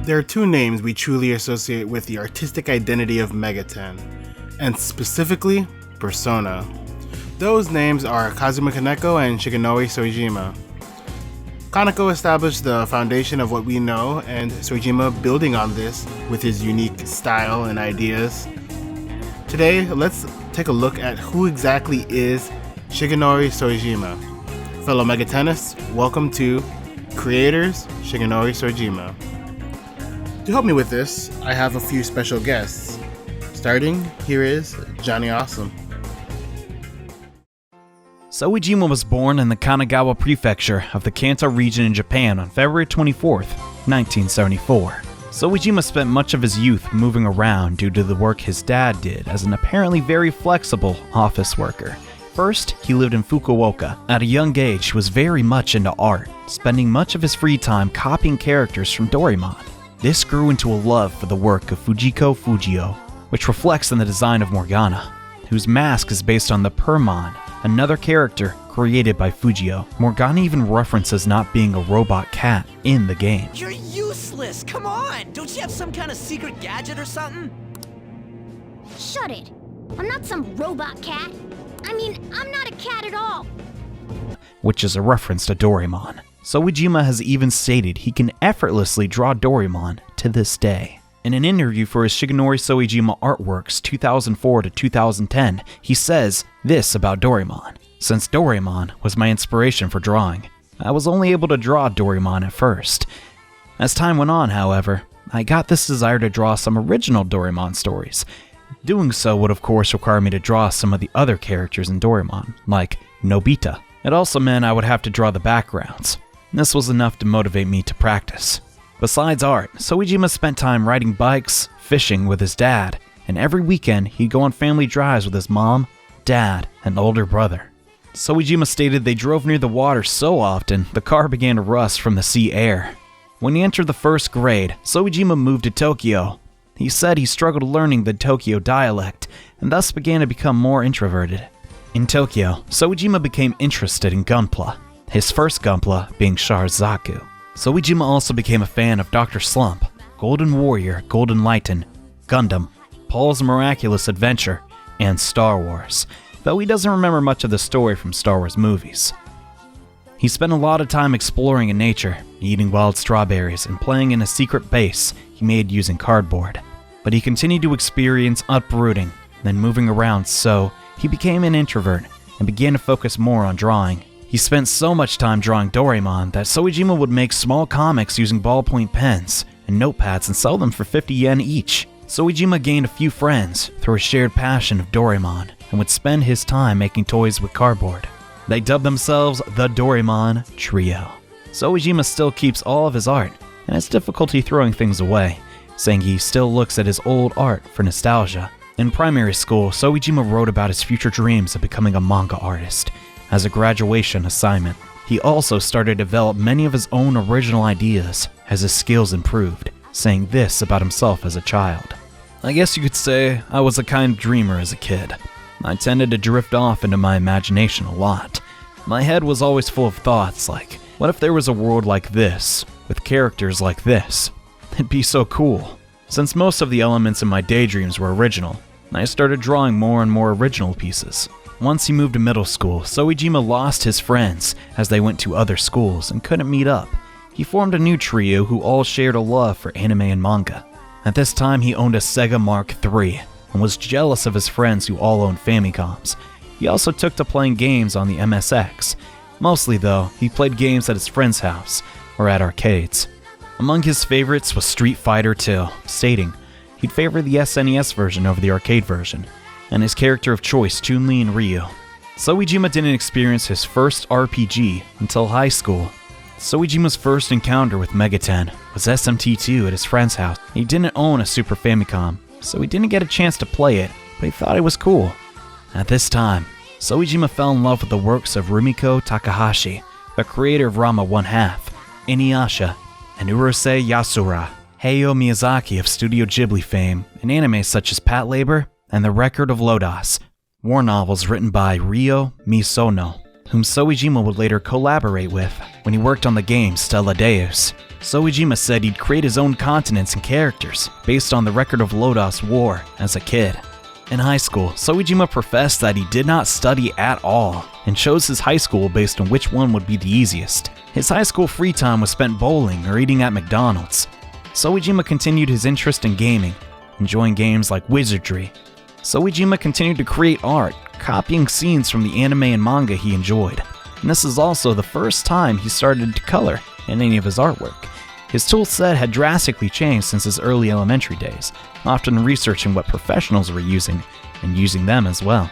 There are two names we truly associate with the artistic identity of Megaten, and specifically, Persona. Those names are Kazuma Kaneko and Shigenori Soejima. Kaneko established the foundation of what we know, and Soejima building on this with his unique style and ideas. Today, let's take a look at who exactly is Shigenori Soejima. Fellow Megatenists, welcome to Creators Shigenori Soejima. To help me with this, I have a few special guests. Starting, here is JohneAwesome. Soejima was born in the Kanagawa prefecture of the Kanto region in Japan on February 24th, 1974. Soejima spent much of his youth moving around due to the work his dad did as an apparently very flexible office worker. First, he lived in Fukuoka. At a young age, he was very much into art, spending much of his free time copying characters from Doraemon. This grew into a love for the work of Fujiko Fujio, which reflects in the design of Morgana, whose mask is based on the Permon, another character created by Fujio. Morgana even references not being a robot cat in the game. You're useless! Come on! Don't you have some kind of secret gadget or something? Shut it! I'm not some robot cat. I'm not a cat at all. Which is a reference to Doraemon. Soejima has even stated he can effortlessly draw Doraemon to this day. In an interview for his Shigenori Soejima artworks 2004 to 2010, he says this about Doraemon. Since Doraemon was my inspiration for drawing, I was only able to draw Doraemon at first. As time went on, however, I got this desire to draw some original Doraemon stories. Doing so would of course require me to draw some of the other characters in Doraemon, like Nobita. It also meant I would have to draw the backgrounds. This was enough to motivate me to practice. Besides art, Soejima spent time riding bikes, fishing with his dad, and every weekend he'd go on family drives with his mom, dad, and older brother. Soejima stated they drove near the water so often the car began to rust from the sea air. When he entered the first grade, Soejima moved to Tokyo. He said he struggled learning the Tokyo dialect, and thus began to become more introverted. In Tokyo, Soejima became interested in Gunpla, his first Gunpla being Sharazaku. Soejima also became a fan of Dr. Slump, Golden Warrior, Golden Lighten, Gundam, Paul's Miraculous Adventure, and Star Wars, though he doesn't remember much of the story from Star Wars movies. He spent a lot of time exploring in nature, eating wild strawberries, and playing in a secret base he made using cardboard. But he continued to experience uprooting, then moving around, so he became an introvert and began to focus more on drawing. He spent so much time drawing Doraemon that Soejima would make small comics using ballpoint pens and notepads and sell them for 50 yen each. Soejima gained a few friends through a shared passion of Doraemon and would spend his time making toys with cardboard. They dubbed themselves the Doraemon Trio. Soejima still keeps all of his art and has difficulty throwing things away, saying he still looks at his old art for nostalgia. In primary school, Soejima wrote about his future dreams of becoming a manga artist as a graduation assignment. He also started to develop many of his own original ideas as his skills improved, saying this about himself as a child. I guess you could say I was a kind of dreamer as a kid. I tended to drift off into my imagination a lot. My head was always full of thoughts like, what if there was a world like this, with characters like this? It'd be so cool. Since most of the elements in my daydreams were original, I started drawing more and more original pieces. Once he moved to middle school, Soejima lost his friends as they went to other schools and couldn't meet up. He formed a new trio who all shared a love for anime and manga. At this time, he owned a Sega Mark III and was jealous of his friends who all owned Famicoms. He also took to playing games on the MSX. Mostly though, he played games at his friend's house or at arcades. Among his favorites was Street Fighter II, stating he'd favor the SNES version over the arcade version, and his character of choice, Chun-Li and Ryu. Soejima didn't experience his first RPG until high school. Soejima's first encounter with Megaten was SMT2 at his friend's house. He didn't own a Super Famicom, so he didn't get a chance to play it, but he thought it was cool. At this time, Soejima fell in love with the works of Rumiko Takahashi, the creator of Ranma 1/2, Inuyasha, and Urusei Yatsura. Hayao Miyazaki of Studio Ghibli fame, and anime such as Patlabor and The Record of Lodoss, war novels written by Ryo Misono, whom Soejima would later collaborate with when he worked on the game Stella Deus. Soejima said he'd create his own continents and characters based on the record of Lodos War as a kid. In high school, Soejima professed that he did not study at all and chose his high school based on which one would be the easiest. His high school free time was spent bowling or eating at McDonald's. Soejima continued his interest in gaming, enjoying games like Wizardry. Soejima continued to create art, copying scenes from the anime and manga he enjoyed. And this is also the first time he started to color in any of his artwork. His tool set had drastically changed since his early elementary days, often researching what professionals were using and using them as well.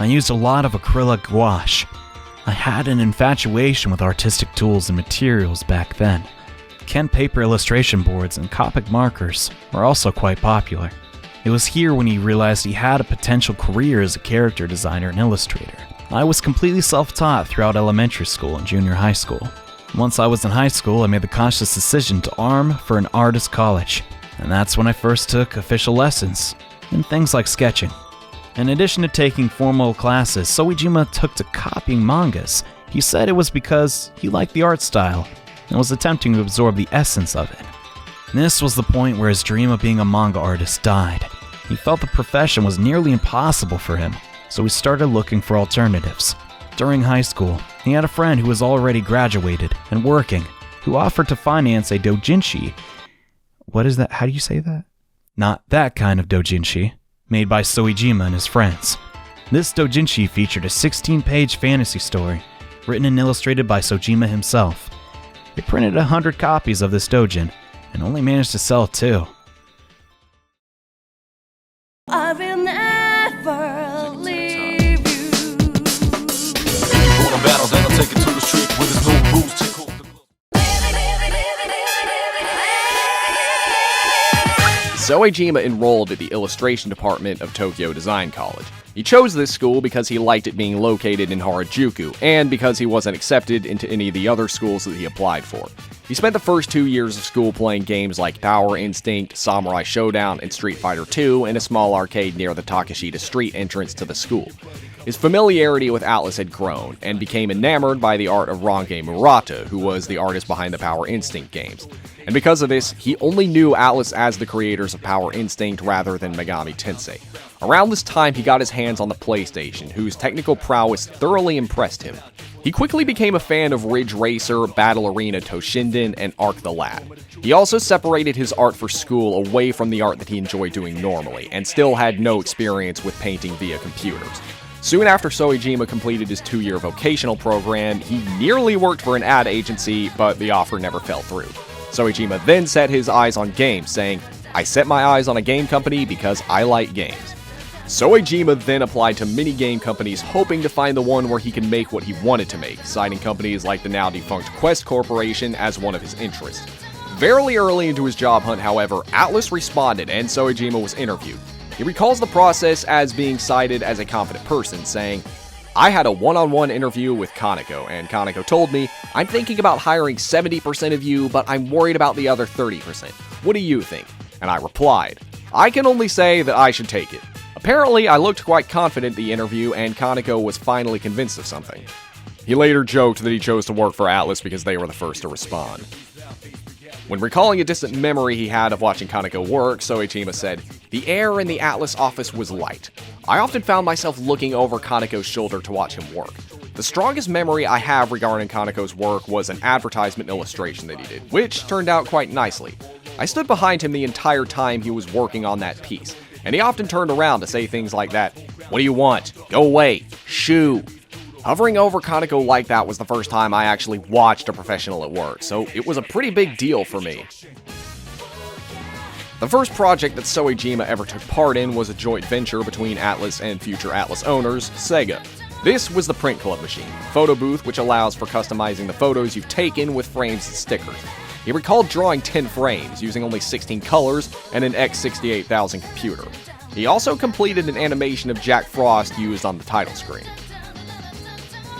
I used a lot of acrylic gouache. I had an infatuation with artistic tools and materials back then. Ken paper illustration boards and Copic markers were also quite popular. It was here when he realized he had a potential career as a character designer and illustrator. I was completely self-taught throughout elementary school and junior high school. Once I was in high school, I made the conscious decision to arm for an artist college, and that's when I first took official lessons in things like sketching. In addition to taking formal classes, Soejima took to copying mangas. He said it was because he liked the art style and was attempting to absorb the essence of it. This was the point where his dream of being a manga artist died. He felt the profession was nearly impossible for him, so he started looking for alternatives. During high school, he had a friend who was already graduated and working, who offered to finance a doujinshi. What is that? How do you say that? Not that kind of doujinshi, made by Soejima and his friends. This doujinshi featured a 16-page fantasy story, written and illustrated by Soejima himself. They printed 100 copies of this doujin, and only managed to sell 2. I will never leave you. Battle, then I'll take it to the street where there's no rules. Take hold of the Soejima enrolled at the illustration department of Tokyo Design College. He chose this school because he liked it being located in Harajuku, and because he wasn't accepted into any of the other schools that he applied for. He spent the first 2 years of school playing games like Power Instinct, Samurai Showdown, and Street Fighter II in a small arcade near the Takeshita Street entrance to the school. His familiarity with Atlus had grown, and became enamored by the art of Range Murata, who was the artist behind the Power Instinct games. And because of this, he only knew Atlus as the creators of Power Instinct rather than Megami Tensei. Around this time, he got his hands on the PlayStation, whose technical prowess thoroughly impressed him. He quickly became a fan of Ridge Racer, Battle Arena Toshinden, and Arc the Lab. He also separated his art for school away from the art that he enjoyed doing normally, and still had no experience with painting via computers. Soon after Soejima completed his 2-year vocational program, he nearly worked for an ad agency, but the offer never fell through. Soejima then set his eyes on games, saying, "I set my eyes on a game company because I like games." Soejima then applied to many game companies, hoping to find the one where he could make what he wanted to make, citing companies like the now defunct Quest Corporation as one of his interests. Very early into his job hunt, however, Atlus responded and Soejima was interviewed. He recalls the process as being cited as a confident person, saying, "I had a one-on-one interview with Kaneko, and Kaneko told me, I'm thinking about hiring 70% of you, but I'm worried about the other 30%. What do you think?" And I replied, "I can only say that I should take it." Apparently, I looked quite confident in the interview, and Kaneko was finally convinced of something. He later joked that he chose to work for Atlus because they were the first to respond. When recalling a distant memory he had of watching Kaneko work, Soejima said, "The air in the Atlus office was light. I often found myself looking over Kaneko's shoulder to watch him work. The strongest memory I have regarding Kaneko's work was an advertisement illustration that he did, which turned out quite nicely. I stood behind him the entire time he was working on that piece, and he often turned around to say things like that, 'What do you want? Go away. Shoo.' Hovering over Kaneko like that was the first time I actually watched a professional at work, so it was a pretty big deal for me." The first project that Soejima ever took part in was a joint venture between Atlus and future Atlus owners, Sega. This was the Print Club machine, a photo booth which allows for customizing the photos you've taken with frames and stickers. He recalled drawing 10 frames, using only 16 colors and an X68000 computer. He also completed an animation of Jack Frost used on the title screen.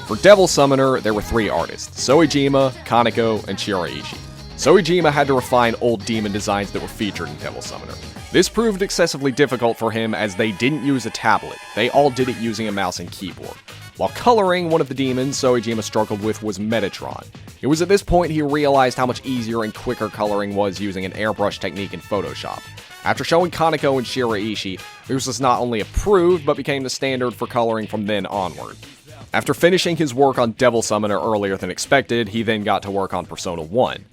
For Devil Summoner, there were 3 artists, Soejima, Kaneko, and Shiraishi. Soejima had to refine old demon designs that were featured in Devil Summoner. This proved excessively difficult for him as they didn't use a tablet, they all did it using a mouse and keyboard. While coloring, one of the demons Soejima struggled with was Metatron. It was at this point he realized how much easier and quicker coloring was using an airbrush technique in Photoshop. After showing Kaneko and Shiraishi, this was not only approved, but became the standard for coloring from then onward. After finishing his work on Devil Summoner earlier than expected, he then got to work on Persona 1.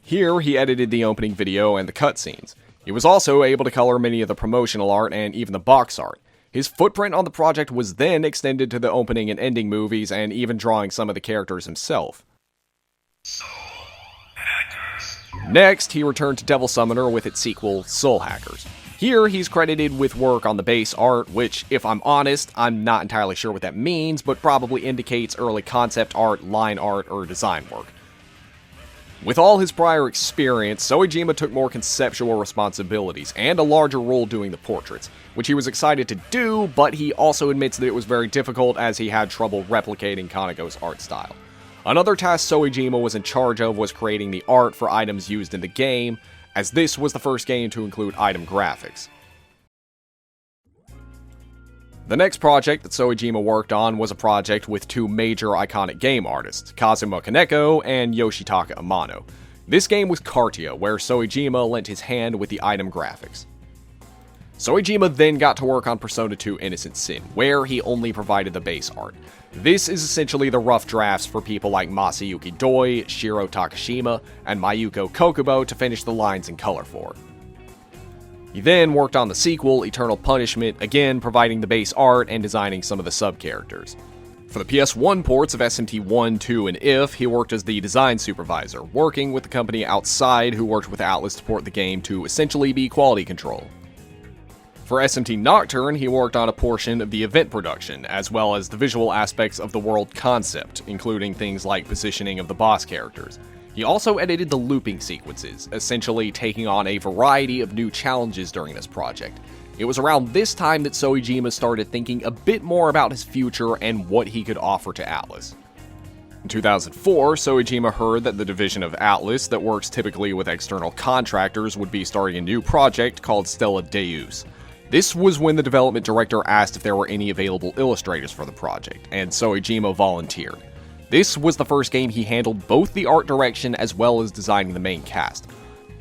Here, he edited the opening video and the cutscenes. He was also able to color many of the promotional art and even the box art. His footprint on the project was then extended to the opening and ending movies and even drawing some of the characters himself. Next, he returned to Devil Summoner with its sequel, Soul Hackers. Here, he's credited with work on the base art, which, if I'm honest, I'm not entirely sure what that means, but probably indicates early concept art, line art, or design work. With all his prior experience, Soejima took more conceptual responsibilities and a larger role doing the portraits, which he was excited to do, but he also admits that it was very difficult as he had trouble replicating Kaneko's art style. Another task Soejima was in charge of was creating the art for items used in the game, as this was the first game to include item graphics. The next project that Soejima worked on was a project with two major iconic game artists, Kazuma Kaneko and Yoshitaka Amano. This game was Cartia, where Soejima lent his hand with the item graphics. Soejima then got to work on Persona 2 Innocent Sin, where he only provided the base art. This is essentially the rough drafts for people like Masayuki Doi, Shiro Takashima, and Mayuko Kokubo to finish the lines in color for. He then worked on the sequel, Eternal Punishment, again providing the base art and designing some of the sub-characters. For the PS1 ports of SMT 1, 2, and IF, he worked as the design supervisor, working with the company outside who worked with Atlus to port the game to essentially be quality control. For SMT Nocturne, he worked on a portion of the event production, as well as the visual aspects of the world concept, including things like positioning of the boss characters. He also edited the looping sequences, essentially taking on a variety of new challenges during this project. It was around this time that Soejima started thinking a bit more about his future and what he could offer to Atlus. In 2004, Soejima heard that the division of Atlus that works typically with external contractors would be starting a new project called Stella Deus. This was when the development director asked if there were any available illustrators for the project, and Soejima volunteered. This was the first game he handled both the art direction as well as designing the main cast.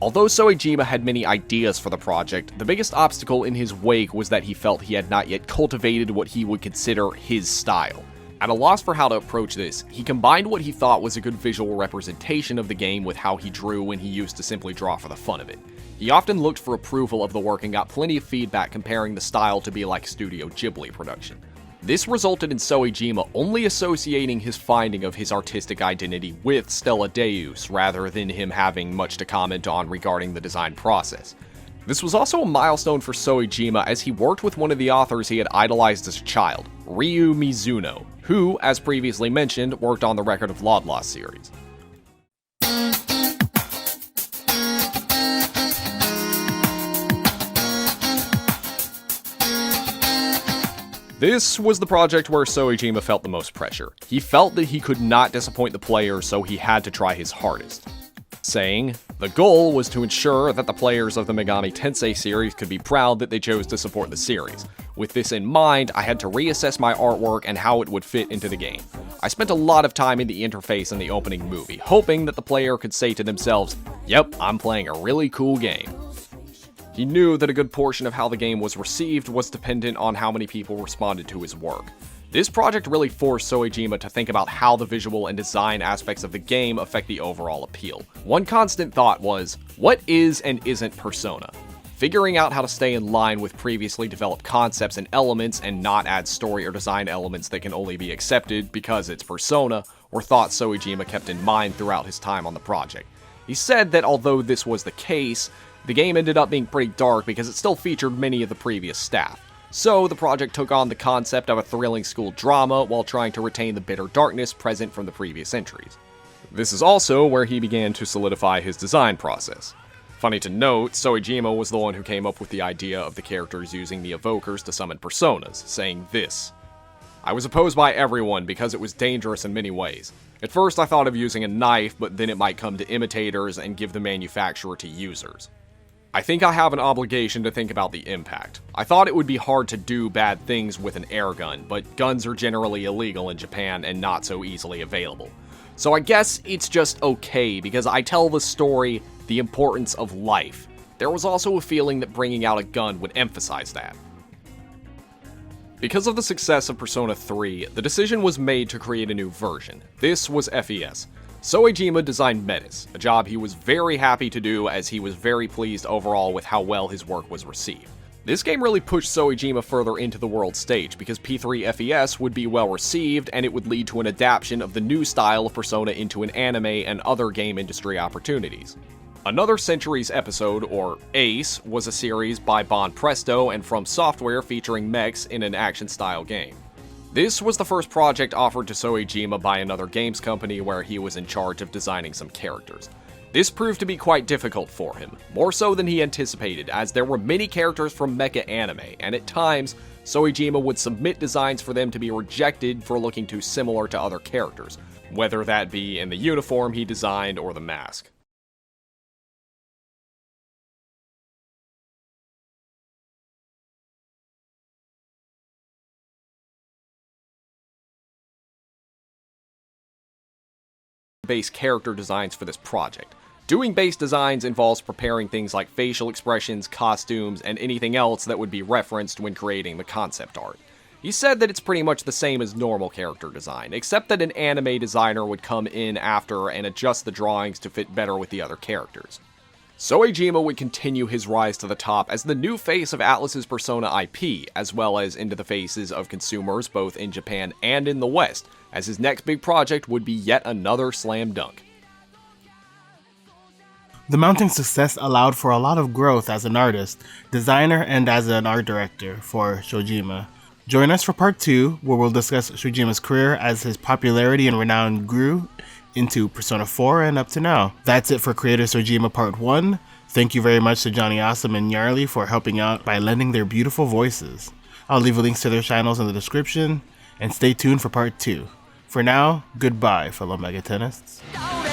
Although Soejima had many ideas for the project, the biggest obstacle in his wake was that he felt he had not yet cultivated what he would consider his style. At a loss for how to approach this, he combined what he thought was a good visual representation of the game with how he drew when he used to simply draw for the fun of it. He often looked for approval of the work and got plenty of feedback comparing the style to be like Studio Ghibli production. This resulted in Soejima only associating his finding of his artistic identity with Stella Deus rather than him having much to comment on regarding the design process. This was also a milestone for Soejima as he worked with one of the authors he had idolized as a child, Ryu Mizuno, who, as previously mentioned, worked on the Record of Lodloss series. This was the project where Soejima felt the most pressure. He felt that he could not disappoint the players, so he had to try his hardest. Saying, the goal was to ensure that the players of the Megami Tensei series could be proud that they chose to support the series. With this in mind, I had to reassess my artwork and how it would fit into the game. I spent a lot of time in the interface in the opening movie, hoping that the player could say to themselves, yep, I'm playing a really cool game. He knew that a good portion of how the game was received was dependent on how many people responded to his work. This project really forced Soejima to think about how the visual and design aspects of the game affect the overall appeal. One constant thought was, what is and isn't Persona? Figuring out how to stay in line with previously developed concepts and elements and not add story or design elements that can only be accepted because it's Persona were thoughts Soejima kept in mind throughout his time on the project. He said that although this was the case, the game ended up being pretty dark because it still featured many of the previous staff. So the project took on the concept of a thrilling school drama while trying to retain the bitter darkness present from the previous entries. This is also where he began to solidify his design process. Funny to note, Soejima was the one who came up with the idea of the characters using the evokers to summon personas, saying this: I was opposed by everyone because it was dangerous in many ways. At first I thought of using a knife, but then it might come to imitators and give the manufacturer to users. I think I have an obligation to think about the impact. I thought it would be hard to do bad things with an air gun, but guns are generally illegal in Japan and not so easily available. So I guess it's just okay because I tell the story the importance of life. There was also a feeling that bringing out a gun would emphasize that. Because of the success of Persona 3, the decision was made to create a new version. This was FES. Soejima designed Metis, a job he was very happy to do as he was very pleased overall with how well his work was received. This game really pushed Soejima further into the world stage because P3 FES would be well received and it would lead to an adaptation of the new style of Persona into an anime and other game industry opportunities. Another Centuries episode, or ACE, was a series by Bon Presto and From Software featuring mechs in an action-style game. This was the first project offered to Soejima by another games company where he was in charge of designing some characters. This proved to be quite difficult for him, more so than he anticipated, as there were many characters from mecha anime, and at times, Soejima would submit designs for them to be rejected for looking too similar to other characters, whether that be in the uniform he designed or the mask. Base character designs for this project. Doing base designs involves preparing things like facial expressions, costumes, and anything else that would be referenced when creating the concept art. He said that it's pretty much the same as normal character design, except that an anime designer would come in after and adjust the drawings to fit better with the other characters. Soejima would continue his rise to the top as the new face of Atlus's Persona IP, as well as into the faces of consumers both in Japan and in the West, as his next big project would be yet another slam dunk. The mounting success allowed for a lot of growth as an artist, designer, and as an art director for Soejima. Join us for part 2, where we'll discuss Soejima's career as his popularity and renown grew into Persona 4 and up to now. That's it for Creator Soejima Part 1. Thank you very much to JohneAwesome and Nyarly for helping out by lending their beautiful voices. I'll leave links to their channels in the description, and stay tuned for Part 2. For now, goodbye, fellow Megatenists.